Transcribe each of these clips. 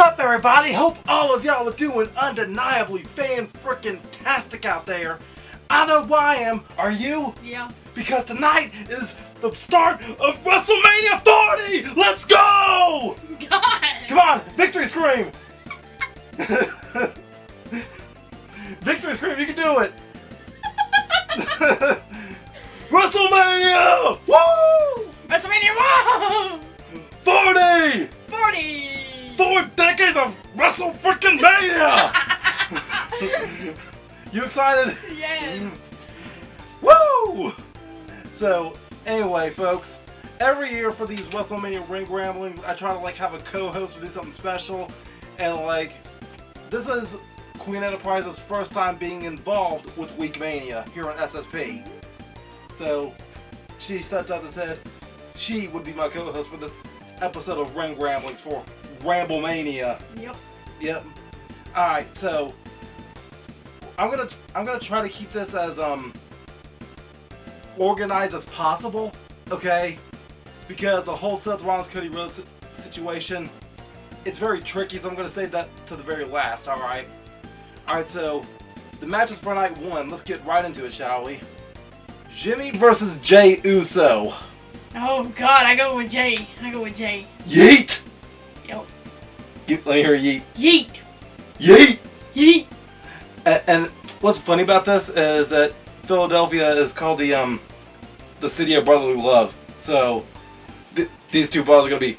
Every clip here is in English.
up, everybody? Hope all of y'all are doing undeniably fan-frickin-tastic out there. I know who I am. Are you? Yeah. Because tonight is the start of WrestleMania 40! Let's go! God! Come on, victory scream! Victory scream, you can do it! WrestleMania! Woo! WrestleMania! Whoa! 40! 40! 4 decades of WrestleMania! You excited? Yes. Woo! So, anyway, folks, every year for these WrestleMania ring ramblings, I try to have a co-host or do something special, and this is Queen Enterprise's first time being involved with Week Mania here on SSP. So, she stepped up and said she would be my co-host for this episode of Ring Ramblings for Ramblemania. Yep. Yep. All right, so I'm gonna try to keep this as organized as possible, okay? Because the whole Seth Rollins Cody Rhodes situation, it's very tricky. So I'm gonna save that to the very last. All right. All right. So the matches for night 1. Let's get right into it, shall we? Jimmy versus Jey Uso. Oh God, I go with Jey. Yeet. Yep. Let me hear yeet. Yeet. Yeet. Yeet. And what's funny about this is that Philadelphia is called the city of brotherly love. So these two brothers are gonna be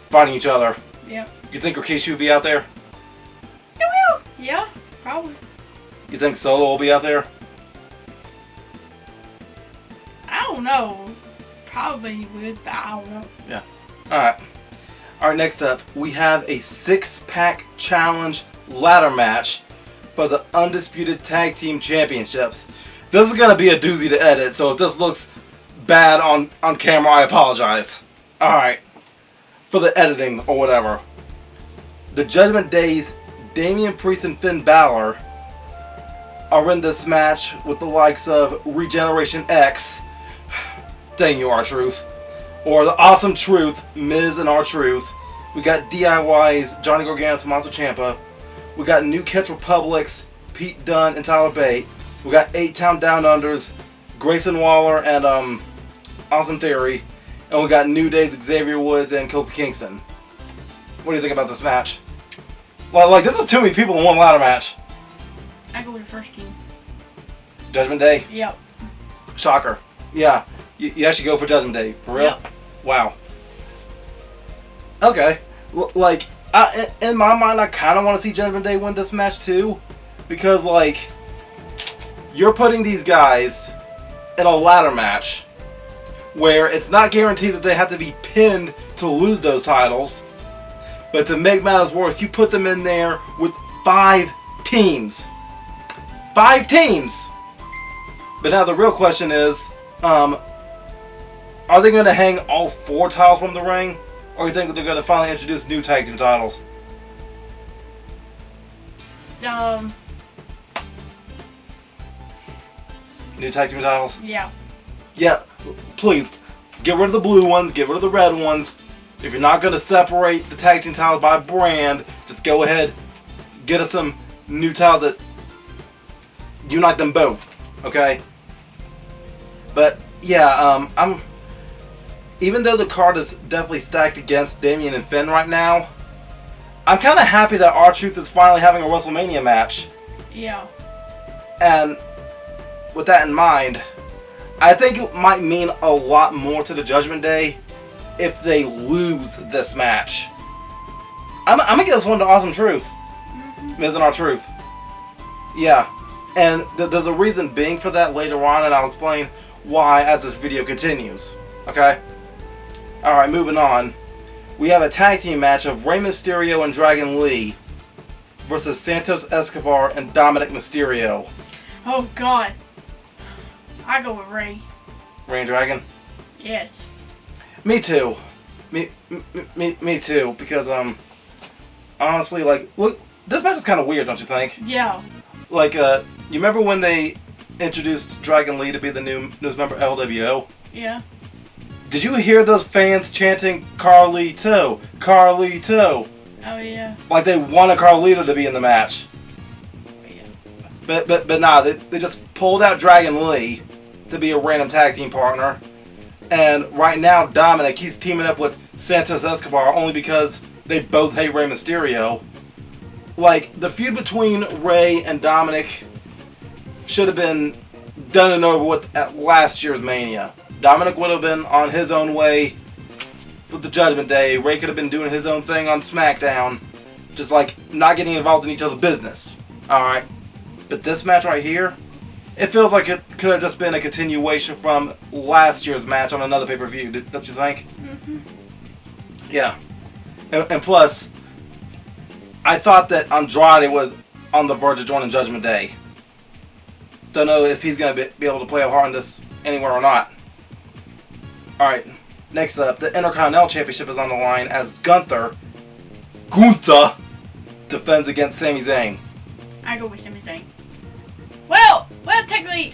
fighting each other. Yep. You think Rikishi will be out there? Yeah, probably. You think Solo will be out there? I don't know. Probably he would, but I don't know. Yeah. Alright. Alright, next up, we have a 6-pack challenge ladder match for the Undisputed Tag Team Championships. This is going to be a doozy to edit, so if this looks bad on camera, I apologize. Alright. For the editing or whatever. The Judgment Day's Damian Priest and Finn Balor are in this match with the likes of Regeneration X, dang you R-Truth, or the Awesome Truth, Miz and R-Truth. We got DIY's Johnny Gargano, Tommaso Ciampa. We got New Catch Republic's Pete Dunne and Tyler Bate. We got 8-Town Down Under's Grayson Waller and Austin Theory. And we got New Day's Xavier Woods and Kofi Kingston. What do you think about this match? Well, this is too many people in one ladder match. I go with the first team. Judgment Day? Yep. Shocker. Yeah. You actually go for Judgment Day. For real? Yep. Wow. Okay. In my mind, I kind of want to see Judgment Day win this match too. Because, you're putting these guys in a ladder match where it's not guaranteed that they have to be pinned to lose those titles. But to make matters worse, you put them in there with 5 teams. 5 teams! But now the real question is, are they going to hang all 4 titles from the ring? Or do you think they're going to finally introduce new tag team titles? New tag team titles? Yeah. Yeah, please. Get rid of the blue ones, get rid of the red ones. If you're not going to separate the tag team titles by brand, just go ahead, get us some new titles that unite them both, okay? But yeah, even though the card is definitely stacked against Damian and Finn right now, I'm kind of happy that R-Truth is finally having a WrestleMania match. Yeah. And with that in mind, I think it might mean a lot more to the Judgment Day if they lose this match. I'm gonna give this one to Awesome Truth. Miz and R-Truth. Yeah. And there's a reason being for that later on, and I'll explain why as this video continues. Okay? Alright, moving on. We have a tag team match of Rey Mysterio and Dragon Lee versus Santos Escobar and Dominic Mysterio. Oh God. I go with Rey. Rey and Dragon? Yes. Me too. Me too. Because honestly, look, this match is kind of weird, don't you think? Yeah. You remember when they introduced Dragon Lee to be the newest member of LWO? Yeah. Did you hear those fans chanting Carlito, Carlito? Oh yeah. Like they wanted Carlito to be in the match. Yeah. But nah, they just pulled out Dragon Lee to be a random tag team partner. And right now, Dominic, he's teaming up with Santos Escobar only because they both hate Rey Mysterio. Like, the feud between Rey and Dominic should have been done and over with at last year's Mania. Dominic would have been on his own way for the Judgment Day. Rey could have been doing his own thing on SmackDown. Just like, not getting involved in each other's business. Alright. But this match right here, it feels like it could have just been a continuation from last year's match on another pay-per-view, don't you think? Mm-hmm. Yeah. And plus, I thought that Andrade was on the verge of joining Judgment Day. Don't know if he's going to be able to play a part in this anywhere or not. Alright, next up, the Intercontinental Championship is on the line as Gunther defends against Sami Zayn. I go with Sami Zayn. Well, technically,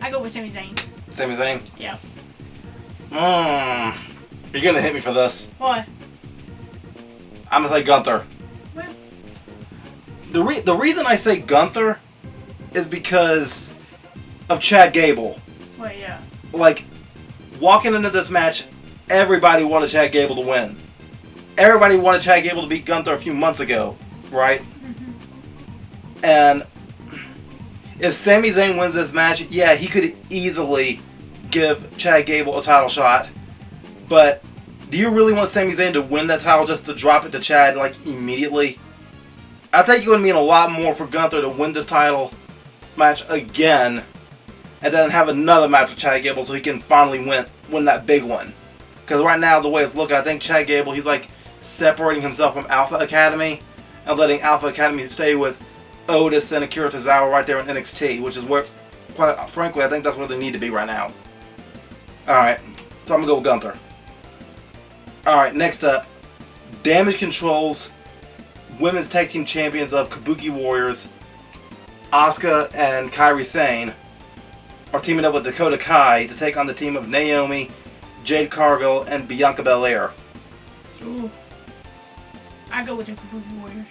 I go with Sami Zayn. Sami Zayn? Yeah. You're going to hit me for this. What? I'm going to say Gunther. Well. The reason I say Gunther is because of Chad Gable. Well, yeah. Like, walking into this match, everybody wanted Chad Gable to win. Everybody wanted Chad Gable to beat Gunther a few months ago, right? Mm-hmm. And if Sami Zayn wins this match, yeah, he could easily give Chad Gable a title shot. But do you really want Sami Zayn to win that title just to drop it to Chad, like, immediately? I think it would mean a lot more for Gunther to win this title match again and then have another match with Chad Gable so he can finally win that big one. Because right now, the way it's looking, I think Chad Gable, he's like separating himself from Alpha Academy and letting Alpha Academy stay with Otis and Akira Tozawa right there in NXT, which is where, quite frankly, I think that's where they need to be right now. Alright, so I'm going to go with Gunther. Alright, next up, Damage Control's Women's Tag Team Champions of Kabuki Warriors, Asuka and Kairi Sane, are teaming up with Dakota Kai to take on the team of Naomi, Jade Cargill, and Bianca Belair. Ooh. I go with the Kabuki Warriors.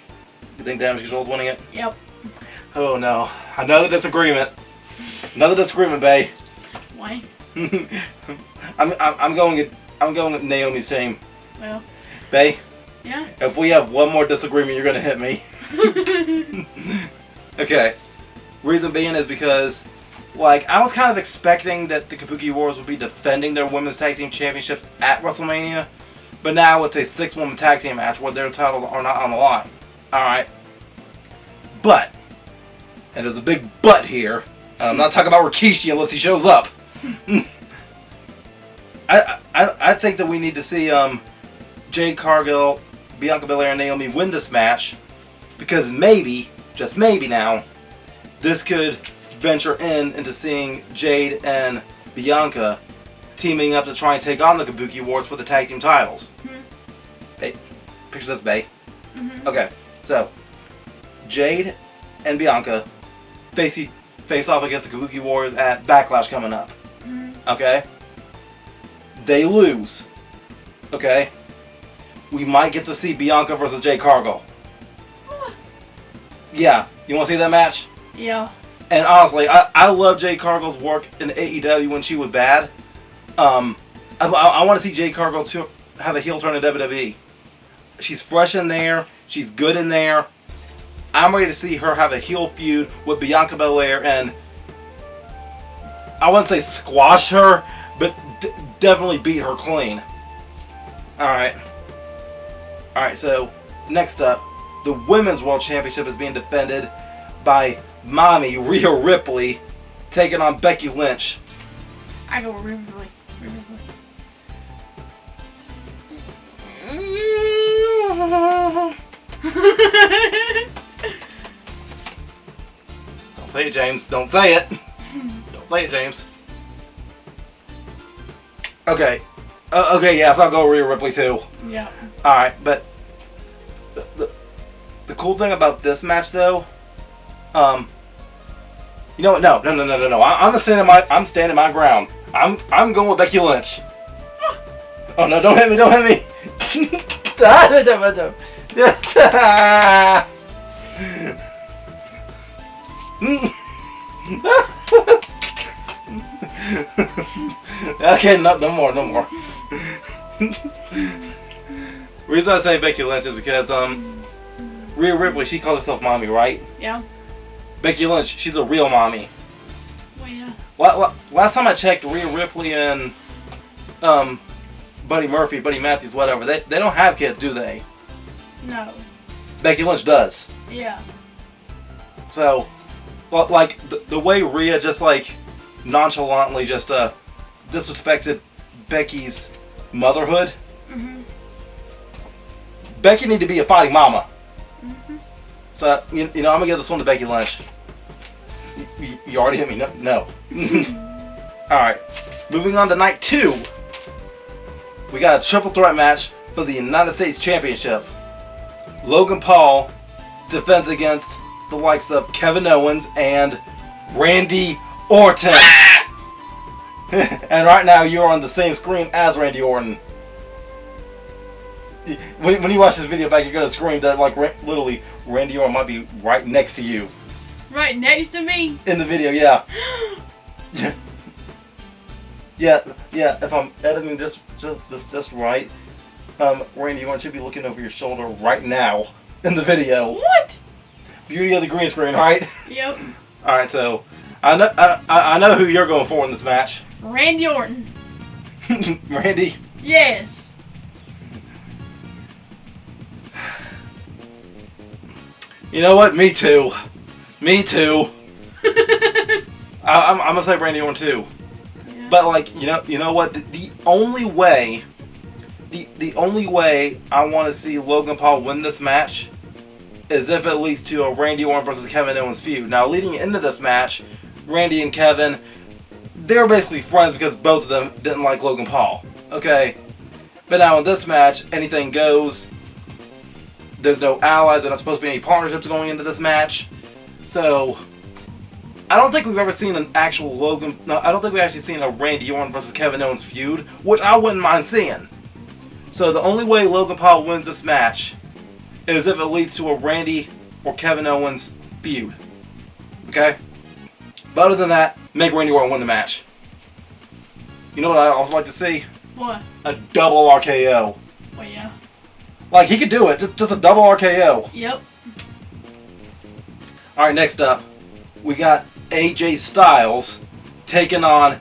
You think Damage Control's winning it? Yep. Oh no. Another disagreement. Another disagreement, Bay. Why? I'm going with Naomi's team. Well. Bay? Yeah? If we have one more disagreement, you're gonna hit me. Okay. Reason being is because, like, I was kind of expecting that the Kabuki Warriors would be defending their Women's Tag Team Championships at WrestleMania, but now it's a 6-woman tag team match where their titles are not on the line. Alright. But, and there's a big but here, I'm not talking about Rikishi unless he shows up. I think that we need to see Jade Cargill, Bianca Belair, and Naomi win this match, because maybe, just maybe now, this could venture into seeing Jade and Bianca teaming up to try and take on the Kabuki Warriors for the tag team titles. Mm-hmm. Hey, picture this, Bay. Mm-hmm. Okay, so Jade and Bianca face off against the Kabuki Warriors at Backlash coming up. Mm-hmm. Okay? They lose. Okay? We might get to see Bianca versus Jade Cargill. Yeah, you want to see that match? Yeah. And honestly, I love Jade Cargill's work in AEW when she was bad. I want to see Jade Cargill to have a heel turn in WWE. She's fresh in there. She's good in there. I'm ready to see her have a heel feud with Bianca Belair and I wouldn't say squash her, but definitely beat her clean. Alright. Alright, so next up, the Women's World Championship is being defended by Mommy Rhea Ripley taking on Becky Lynch. I go with Rhea Ripley. Don't say it, James. Don't say it. Don't say it, James. Okay. Okay, yes, I'll go Rhea Ripley too. Yeah. Alright, but the cool thing about this match though, you know what? No. I'm standing my ground. I'm going with Becky Lynch. Oh no! Don't hit me! Okay, no more. Reason I say Becky Lynch is because Rhea Ripley, she calls herself mommy, right? Yeah. Becky Lynch, she's a real mommy. Well, yeah. Last time I checked, Rhea Ripley and Buddy Matthews, whatever, they don't have kids, do they? No. Becky Lynch does. Yeah. So, like the way Rhea just like nonchalantly just disrespected Becky's motherhood. Mhm. Becky need to be a fighting mama. Mhm. So you know I'm gonna give this one to Becky Lynch. You already hit me. No. All right. Moving on to night 2. We got a triple threat match for the United States Championship. Logan Paul defends against the likes of Kevin Owens and Randy Orton. And right now you're on the same screen as Randy Orton. When you watch this video back, you're gonna scream that like literally Randy Orton might be right next to you. Right next to me? In the video, yeah. Yeah. If I'm editing this just right, Randy Orton should be looking over your shoulder right now in the video. What? Beauty of the green screen, right? Yep. All right, so I know who you're going for in this match. Randy Orton. Randy. Yes. You know what? Me too. I'm gonna say Randy Orton too. Yeah. But like you know what? The only way I want to see Logan Paul win this match is if it leads to a Randy Orton versus Kevin Owens feud. Now, leading into this match, Randy and Kevin, they were basically friends because both of them didn't like Logan Paul. Okay, but now in this match, anything goes. There's no allies. There's not supposed to be any partnerships going into this match. So, I don't think we've ever seen an actual Logan... No, I don't think we've actually seen a Randy Orton versus Kevin Owens feud, which I wouldn't mind seeing. So, the only way Logan Paul wins this match is if it leads to a Randy or Kevin Owens feud. Okay? But other than that, make Randy Orton win the match. You know what I'd also like to see? What? A double RKO. Well, yeah. Like, he could do it. Just a double RKO. Yep. Alright, next up, we got AJ Styles taking on,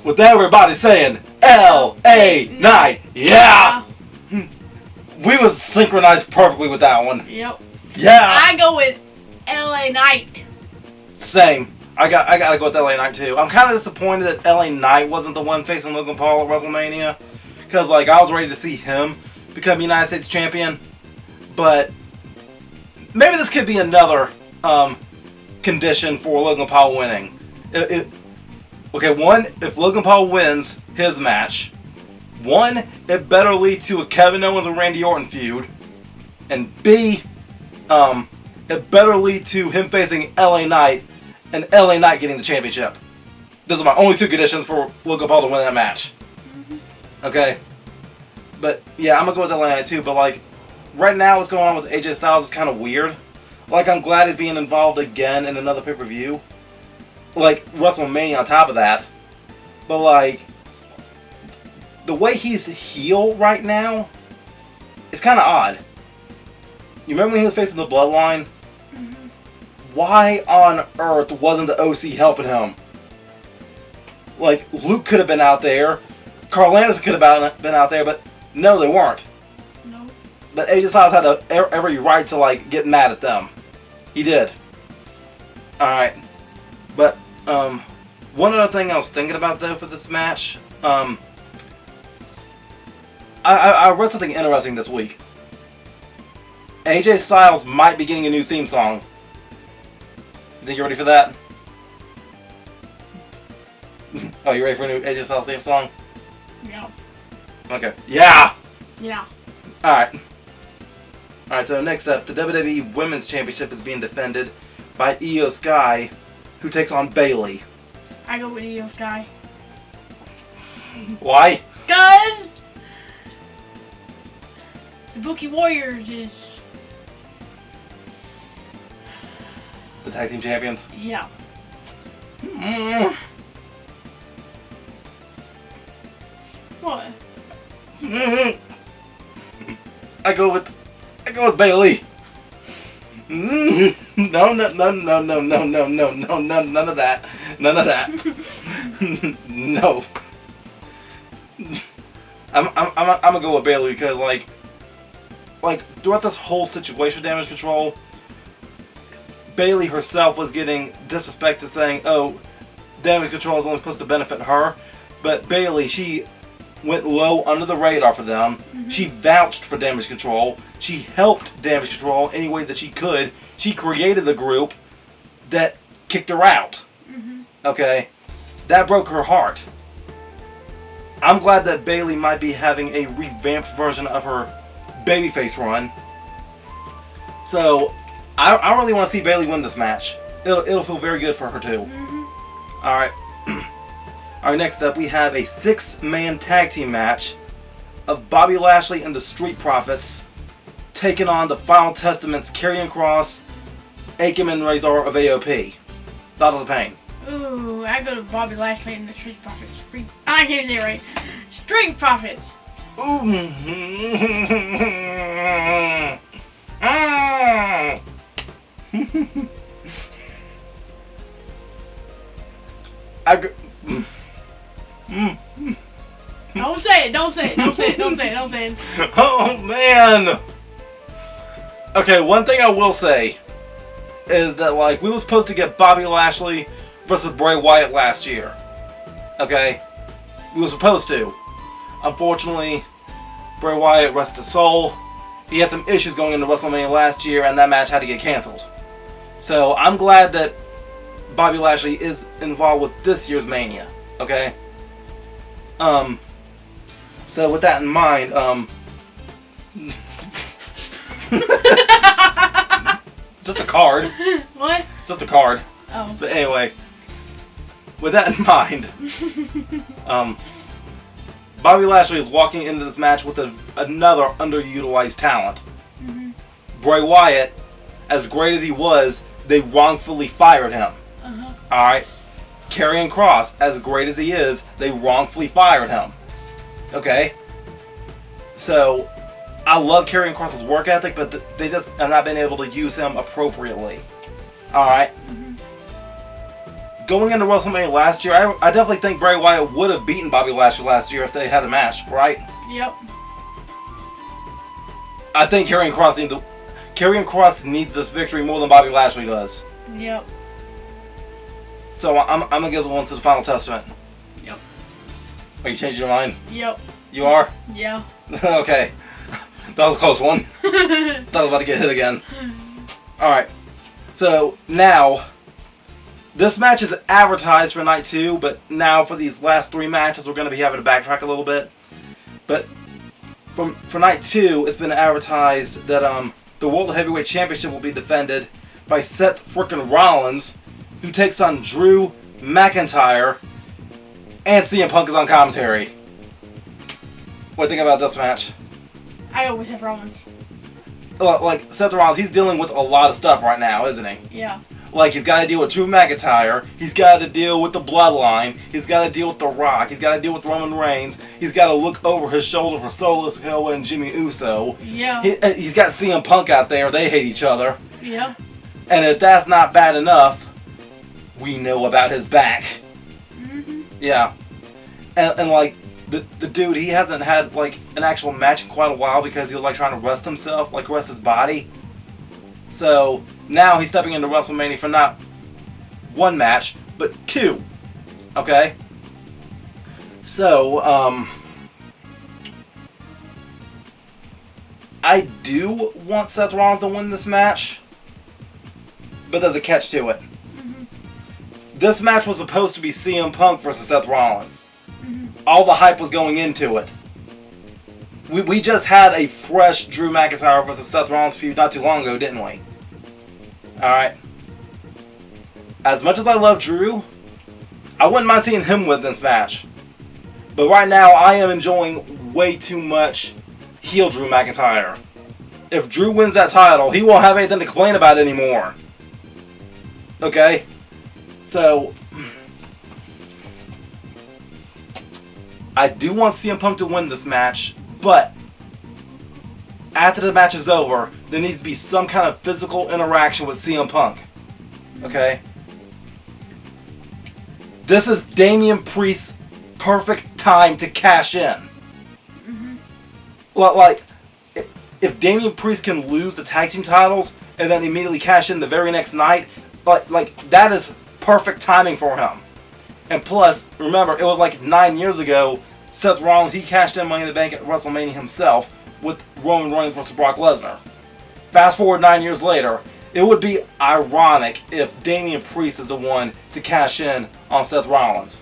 with everybody saying, LA Knight. Yeah! We was synchronized perfectly with that one. Yep. Yeah! I go with LA Knight. Same. I gotta go with LA Knight too. I'm kind of disappointed that LA Knight wasn't the one facing Logan Paul at WrestleMania. Because, like, I was ready to see him become United States Champion. But maybe this could be another condition for Logan Paul winning. Okay, one, if Logan Paul wins his match, one, it better lead to a Kevin Owens and Randy Orton feud. And B, it better lead to him facing LA Knight and LA Knight getting the championship. Those are my only two conditions for Logan Paul to win that match. Okay? But, yeah, I'm going to go with LA Knight too, but, like, right now what's going on with AJ Styles is kind of weird. Like, I'm glad he's being involved again in another pay-per-view. Like, WrestleMania on top of that. But, like, the way he's heel right now is kind of odd. You remember when he was facing the Bloodline? Why on earth wasn't the OC helping him? Like, Luke could have been out there. Carl Anderson could have been out there, but no, they weren't. No. But AJ Styles had every right to, like, get mad at them. He did. Alright. But, one other thing I was thinking about, though, for this match. I read something interesting this week. AJ Styles might be getting a new theme song. Think you're ready for that? Oh, you ready for a new AJ Styles theme song? Yeah. Okay. Yeah! Yeah. Alright. Alright, so next up, the WWE Women's Championship is being defended by Io Sky, who takes on Bayley. I go with Io Sky. Why? Cause The Bookie Warriors is... The tag team champions? Yeah. What? I go with Bailey. No, none of that. None of that. No. I'm gonna go with Bailey because like throughout this whole situation with Damage Control, Bailey herself was getting disrespected, saying, "Oh, Damage Control is only supposed to benefit her," but Bailey, she went low under the radar for them. She vouched for Damage Control. She helped Damage Control any way that she could. She created the group that kicked her out. Okay? That broke her heart. I'm glad that Bailey might be having a revamped version of her babyface run. So, I really want to see Bailey win this match. It'll feel very good for her too. Alright. Alright, next up we have a 6-man tag team match of Bobby Lashley and the Street Profits taking on the Final Testament's Karrion Kross, Akam, and Razor of AOP. Thoughts of Pain. Ooh, I go to Bobby Lashley and the Street Profits. I can't say it right. Street Profits. Ooh. Don't say it, don't say it, don't say it, don't say it, don't say it. Oh man! Okay, one thing I will say is that like we were supposed to get Bobby Lashley versus Bray Wyatt last year. Okay? We were supposed to. Unfortunately, Bray Wyatt rested his soul. He had some issues going into WrestleMania last year and that match had to get canceled. So I'm glad that Bobby Lashley is involved with this year's Mania. Okay? So with that in mind, just a card. What? It's just a card. Oh. But anyway, with that in mind, Bobby Lashley is walking into this match with another underutilized talent. Bray Wyatt, as great as he was, they wrongfully fired him. Alright? Karrion Kross, as great as he is, they wrongfully fired him. Okay? So, I love Karrion Kross's work ethic, but they just have not been able to use him appropriately. Alright? Going into WrestleMania last year, I definitely think Bray Wyatt would have beaten Bobby Lashley last year if they had a match, right? Yep. I think Karrion Kross needs this victory more than Bobby Lashley does. Yep. So I'm gonna give this one to the Final Testament. Yep. Are you changing your mind? Yep. You are? Yeah. Okay. That was a close one. Thought I was about to get hit again. Alright. So now, this match is advertised for night 2, but now for these last 3 matches we're going to be having to backtrack a little bit. But for night 2, it's been advertised that the World Heavyweight Championship will be defended by Seth frickin' Rollins, who takes on Drew McIntyre, and CM Punk is on commentary. What do you think about this match? I go with Seth Rollins. Like, Seth Rollins, he's dealing with a lot of stuff right now, isn't he? Yeah. Like, he's got to deal with Drew McIntyre, he's got to deal with the Bloodline, he's got to deal with The Rock, he's got to deal with Roman Reigns, he's got to look over his shoulder for Solo Sikoa and Jimmy Uso. Yeah. He's got CM Punk out there, they hate each other. Yeah. And if that's not bad enough, we know about his back. Yeah. And like, the dude, he hasn't had, like, an actual match in quite a while because he was, like, trying to rest himself, like, rest his body. So, now he's stepping into WrestleMania for not 1 match, but 2. Okay? So, I do want Seth Rollins to win this match, but there's a catch to it. This match was supposed to be CM Punk versus Seth Rollins. All the hype was going into it. We just had a fresh Drew McIntyre versus Seth Rollins feud not too long ago, didn't we? Alright. As much as I love Drew, I wouldn't mind seeing him win this match. But right now, I am enjoying way too much heel Drew McIntyre. if Drew wins that title, he won't have anything to complain about anymore. Okay? So, I do want CM Punk to win this match, but after the match is over, there needs to be some kind of physical interaction with CM Punk. Okay? This is Damian Priest's perfect time to cash in. Well, like, if Damian Priest can lose the tag team titles and then immediately cash in the very next night, like that is perfect timing for him. And plus, remember, it was like 9 years ago, Seth Rollins, he cashed in Money in the Bank at WrestleMania himself with Roman Reigns versus Brock Lesnar. Fast forward 9 years later, it would be ironic if Damian Priest is the one to cash in on Seth Rollins.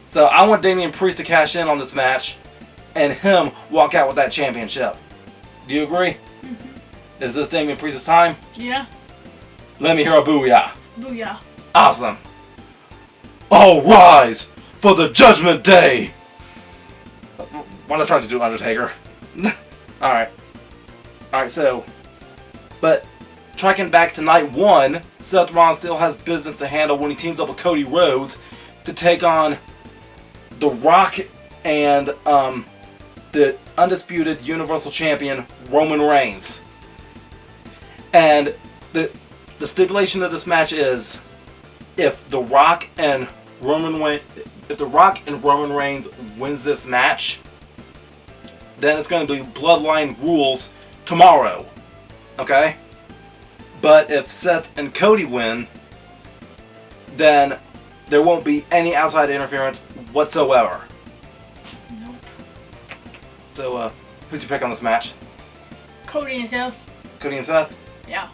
So I want Damian Priest to cash in on this match and him walk out with that championship. Do you agree? Mm-hmm. Is this Damian Priest's time? Yeah. Let me hear a booyah. Booyah. Awesome. All rise for the Judgment Day. Why not try to do Undertaker? Alright. Alright, so. But, tracking back to night 1, Seth Rollins still has business to handle when he teams up with Cody Rhodes to take on The Rock and the undisputed Universal Champion Roman Reigns. And the stipulation of this match is if The Rock and Roman Reigns wins this match, then it's going to be Bloodline rules tomorrow. Okay? But if Seth and Cody win, then there won't be any outside interference whatsoever. Nope. So, who's your pick on this match? Cody and Seth. Cody and Seth? Yeah.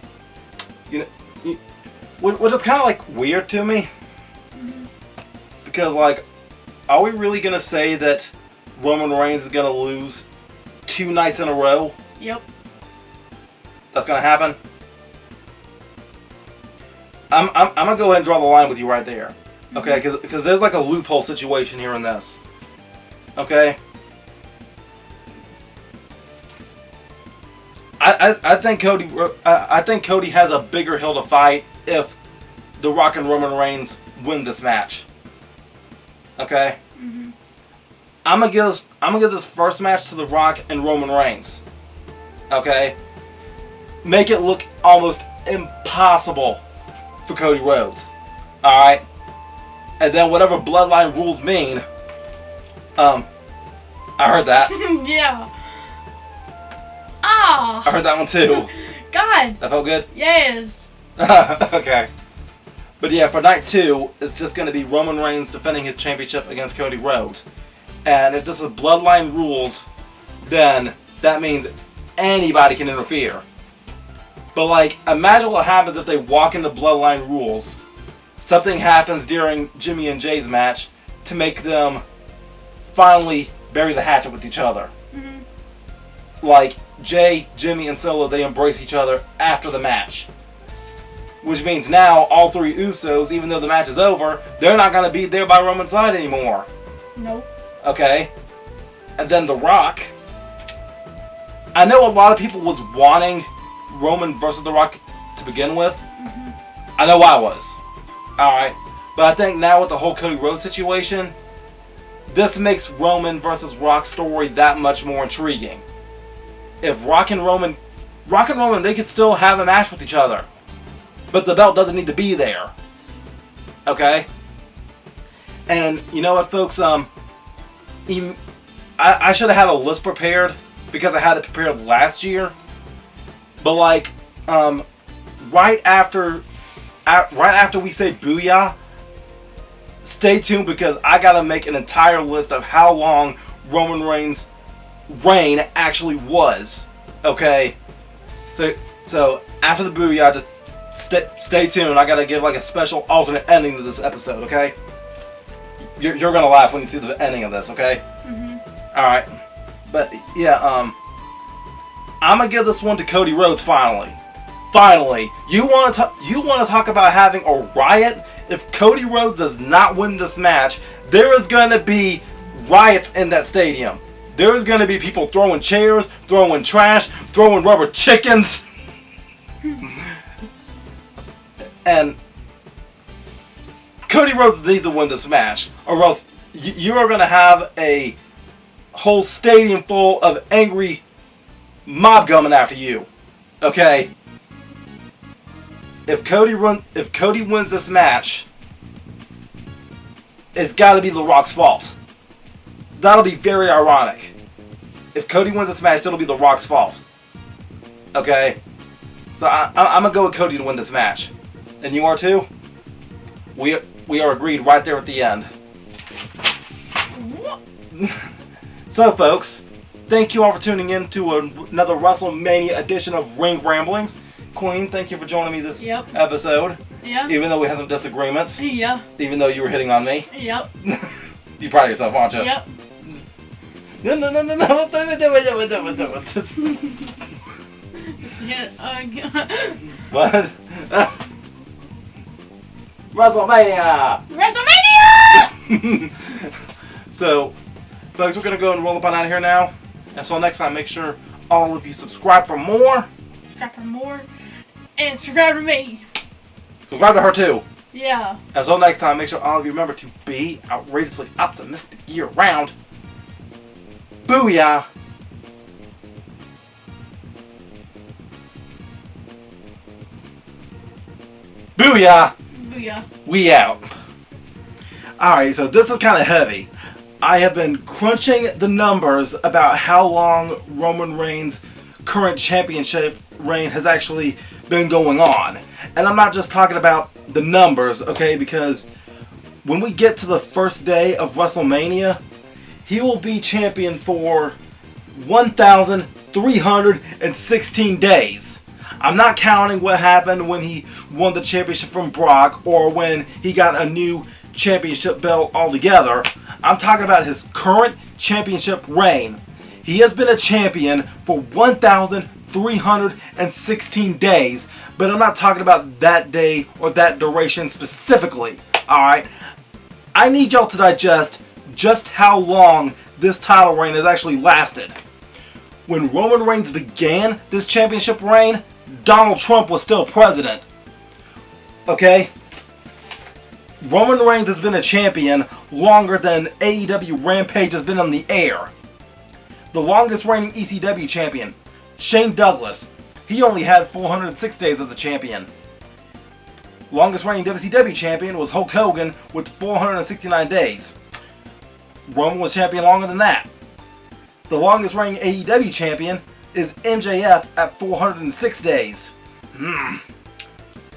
You know, which is kind of like weird to me. Mm-hmm. Because, like, are we really going to say that Roman Reigns is going to lose 2 nights in a row? Yep. That's going to happen? I'm going to go ahead and draw the line with you right there. Okay? Because there's like a loophole situation here in this. Okay? I think Cody has a bigger hill to fight if The Rock and Roman Reigns win this match. Okay? Mm-hmm. I'm gonna give this first match to The Rock and Roman Reigns. Okay? Make it look almost impossible for Cody Rhodes. Alright? And then whatever Bloodline rules mean, I heard that. Yeah. Ah. I heard that one too. God. That felt good? Yes. Okay. But yeah, for night 2, it's just going to be Roman Reigns defending his championship against Cody Rhodes. And if this is Bloodline rules, then that means anybody can interfere. But like, imagine what happens if they walk into Bloodline rules. Something happens during Jimmy and Jay's match to make them finally bury the hatchet with each other. Mm-hmm. Like, Jay, Jimmy, and Solo, they embrace each other after the match. Which means now, all 3 Usos, even though the match is over, they're not going to be there by Roman's side anymore. Nope. Okay? And then The Rock. I know a lot of people was wanting Roman versus The Rock to begin with. Mm-hmm. I know I was. Alright. But I think now with the whole Cody Rhodes situation, this makes Roman versus Rock's story that much more intriguing. If Rock and Roman, they could still have a match with each other. But the belt doesn't need to be there. Okay? And you know what, folks? I should have had a list prepared because I had it prepared last year. But like, right after we say booyah, stay tuned because I gotta make an entire list of how long Roman Reigns' reign actually was. Okay? So after the booyah, just stay tuned. I gotta give like a special alternate ending to this episode, okay? You're gonna laugh when you see the ending of this, okay? Mm-hmm. Alright. But yeah, I'm gonna give this one to Cody Rhodes finally. Finally. You wanna talk about having a riot? If Cody Rhodes does not win this match, there is gonna be riots in that stadium. there's going to be people throwing chairs, throwing trash, throwing rubber chickens. And Cody Rhodes needs to win this match, or else you are going to have a whole stadium full of angry mob coming after you. Okay? If Cody wins this match, it's got to be The Rock's fault. That'll be very ironic. If Cody wins this match, it'll be The Rock's fault. Okay? So I'm going to go with Cody to win this match. And you are too? We are agreed right there at the end. So folks, thank you all for tuning in to another WrestleMania edition of Ring Ramblings. Queen, thank you for joining me this episode. Yeah. Even though we had some disagreements. Yeah. Even though you were hitting on me. Yep. You're proud of yourself, aren't you? Yep. No. What? WrestleMania! WrestleMania! So, folks, we're going to go and roll up on out of here now. Until next time, make sure all of you subscribe for more. Subscribe for more. And subscribe to me. Subscribe to her too. Yeah. Until next time, make sure all of you remember to be outrageously optimistic year round. Booyah! Booyah! Booyah. We out. Alright, so this is kind of heavy. I have been crunching the numbers about how long Roman Reigns' current championship reign has actually been going on. And I'm not just talking about the numbers, okay, because when we get to the first day of WrestleMania, he will be champion for 1,316 days. I'm not counting what happened when he won the championship from Brock or when he got a new championship belt altogether. I'm talking about his current championship reign. He has been a champion for 1,316 days, but I'm not talking about that day or that duration specifically. Alright? I need y'all to digest just how long this title reign has actually lasted. When Roman Reigns began this championship reign, Donald Trump was still president. Okay? Roman Reigns has been a champion longer than AEW Rampage has been on the air. The longest reigning ECW champion, Shane Douglas, he only had 406 days as a champion. Longest reigning WCW champion was Hulk Hogan with 469 days. Roman was champion longer than that. The longest reigning AEW champion is MJF at 406 days. The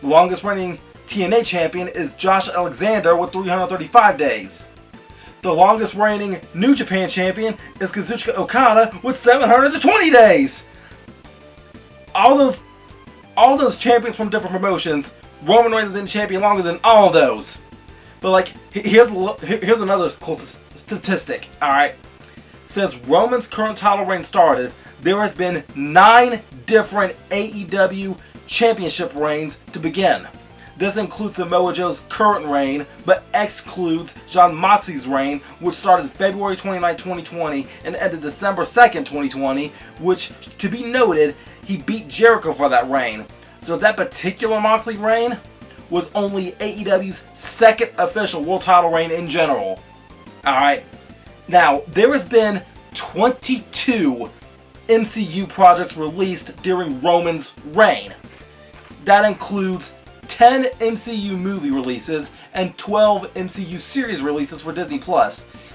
longest reigning TNA champion is Josh Alexander with 335 days. The longest reigning New Japan champion is Kazuchika Okada with 720 days. All those champions from different promotions, Roman Reigns has been champion longer than all of those. But like, here's another cool statistic. All right, since Roman's current title reign started, there has been 9 different AEW championship reigns to begin. This includes Samoa Joe's current reign, but excludes Jon Moxley's reign, which started February 29, 2020 and ended December 2nd, 2020, which, to be noted, he beat Jericho for that reign. So that particular Moxley reign was only AEW's second official world title reign in general. Alright, now there has been 22 MCU projects released during Roman's reign. That includes 10 MCU movie releases and 12 MCU series releases for Disney+.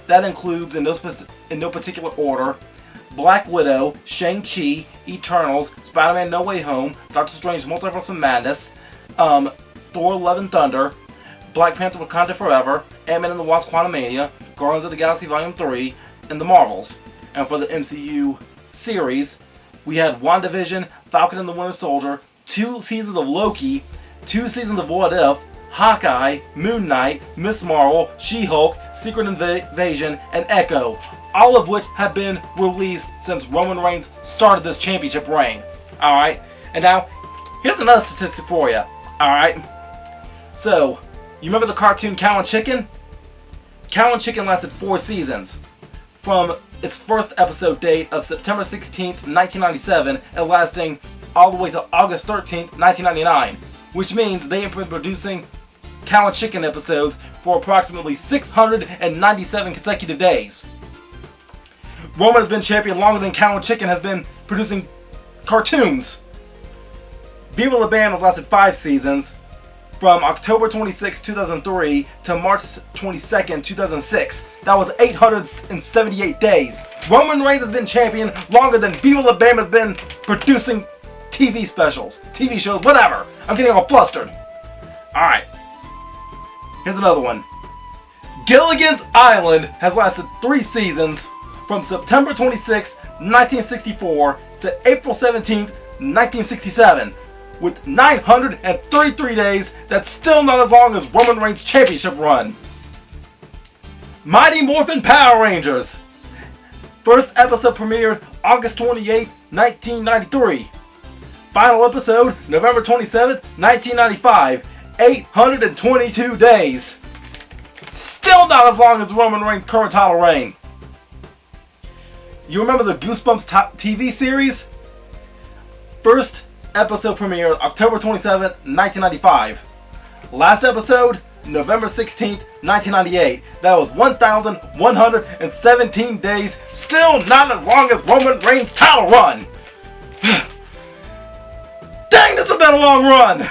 That includes, in no particular order, Black Widow, Shang-Chi, Eternals, Spider-Man No Way Home, Doctor Strange Multiverse of Madness, Thor Love and Thunder, Black Panther Wakanda Forever, Ant-Man and the Wasp Quantumania, Guardians of the Galaxy Volume 3, and The Marvels. And for the MCU series, we had WandaVision, Falcon and the Winter Soldier, 2 seasons of Loki, 2 seasons of What If, Hawkeye, Moon Knight, Miss Marvel, She-Hulk, Secret Invasion, and Echo, all of which have been released since Roman Reigns started this championship reign. Alright, and now, here's another statistic for you. Alright, so, you remember the cartoon Cow and Chicken? Cow and Chicken lasted 4 seasons. From its first episode date of September 16th, 1997, and lasting all the way to August 13th, 1999, which means they have been producing Cow and Chicken episodes for approximately 697 consecutive days. Roman has been champion longer than Cow and Chicken has been producing cartoons. Viva La Bam has lasted 5 seasons, from October 26, 2003 to March 22nd, 2006. That was 878 days. Roman Reigns has been champion longer than Viva La Bam has been producing TV specials, TV shows, whatever. I'm getting all flustered. Alright. Here's another one. Gilligan's Island has lasted 3 seasons, from September 26, 1964 to April 17, 1967. With 933 days, that's still not as long as Roman Reigns' championship run. Mighty Morphin Power Rangers. First episode premiered August 28, 1993. Final episode November 27, 1995. 822 days. Still not as long as Roman Reigns' current title reign. You remember the Goosebumps TV series? First episode premiered October 27th, 1995. Last episode, November 16th, 1998. That was 1,117 days. Still not as long as Roman Reigns' title run. Dang, this has been a long run.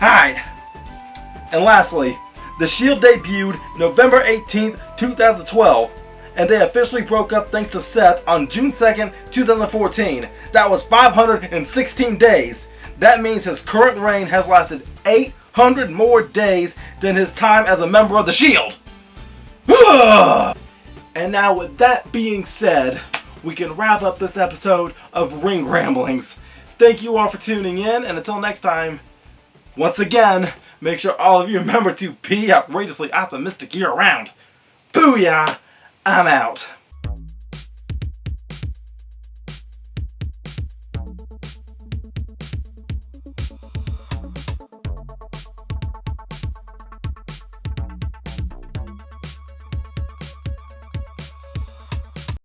Alright. And lastly, The Shield debuted November 18th, 2012. And they officially broke up thanks to Seth on June 2nd, 2014. That was 516 days. That means his current reign has lasted 800 more days than his time as a member of the Shield. And now with that being said, we can wrap up this episode of Ring Ramblings. Thank you all for tuning in, and until next time, once again, make sure all of you remember to be outrageously optimistic year round. Booyah! I'm out.